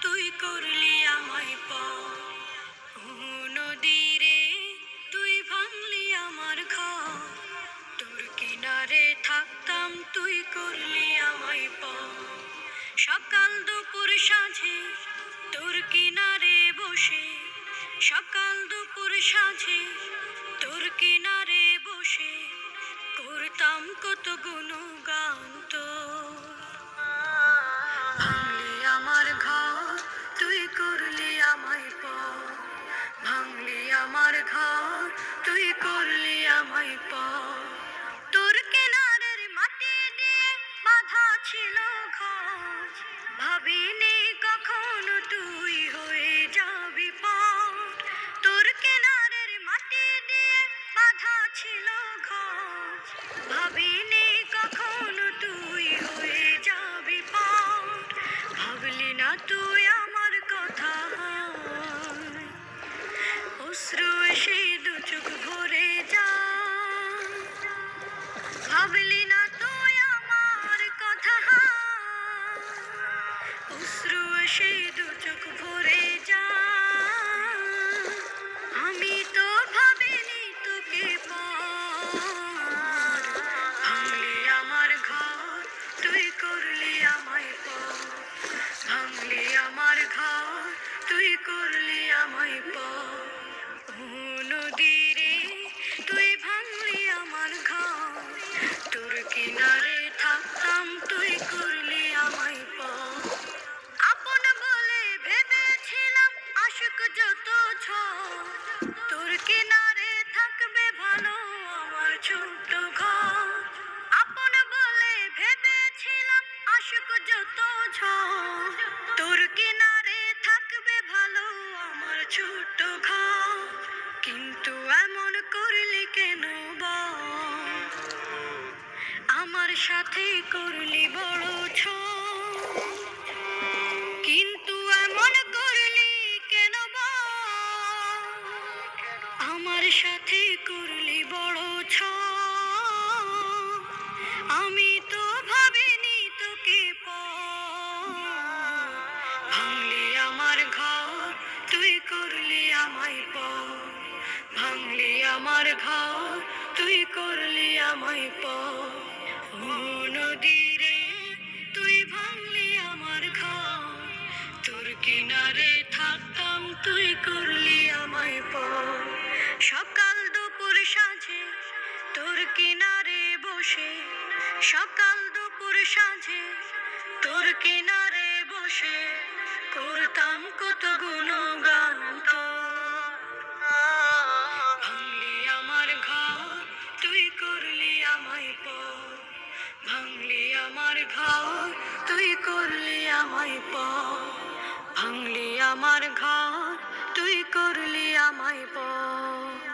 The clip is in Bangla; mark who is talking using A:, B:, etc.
A: তুই করলি আমায় পর। নদীরে তুই ভাঙলি আমার ঘর, তোর কিনারে থাকতাম তুই করলি আমায় পর। সকাল দুপুর সাঁঝে তোর কিনারে বসে, সকাল দুপুর সাঁঝে তোর কিনারে বসে করতাম কত গুণগান তোর। ভাঙলি আমার ঘর, তুই করলি আমায় পর। ভাঙলি আমার ঘর, তুই করলি আমায় পর। তোর কিনারের মাটি দিয়ে বাঁধা ছিল ঘর, ভাবিনি কখনো তুই হয়ে যাবি পর। তোর কিনারের মাটি দিয়ে বাঁধা ছিল ঘর, ভাবিনি কখনো তুই হয়ে যাবি পর। ভাবলি না তুই আমার কথা, অশ্রু এসে দু চোখ ভরে যায়। ভাবলি না তুই আমার কথা, অশ্রু এসে দু চোখ ভরে যায়। আমি তো ভাবিনি তোকে পর। ভাঙলি আমার ঘর, তুই করলি আমায় পর। ভাঙলি আমার ঘর, তুই করলি আমায় পর। নদীরে তুই ভাঙলি আমার ঘর, তোর কিনারে থাকতাম তুই করলি আমায় পর। আপন বলে ভেবেছিলাম আশিক যত ঝড়, তোর কিনারে থাকবে ভালো আমার ছোট্ট ঘর। আপন বলে ভেবেছিলাম আশিক যত ঝড়, তোর কিনারে থাকবে ভালো আমার ছোট্ট ঘর। কিন্তু এমন করলি কেন বল, আমার সাথে করলি বড় ছোট। কিন্তু এমন করলি কেন বল, আমার সাথে করলি বড় ছোট। আমি তো ভাবিনি তোকে পর। ভাঙলি আমার ঘর, তুই করলি আমায় পর। ভাঙলি আমার ঘর, তুই করলি আমায় পর। নদীরে তুই ভাঙলি আমার ঘর, তোর কিনারে থাকতাম তুই করলি আমায় পর। সকাল দুপুর সাঁঝে তোর কিনারে বসে, সকাল দুপুর সাঁঝে তোর কিনারে বসে করতাম কত গুণগান তোর। ভাঙলি আমার ঘর, তুই করলি আমায় পর। ভাঙলি আমার ঘর, তুই করলি আমায় পর। ভাঙলি আমার ঘর, তুই করলি আমায় পর।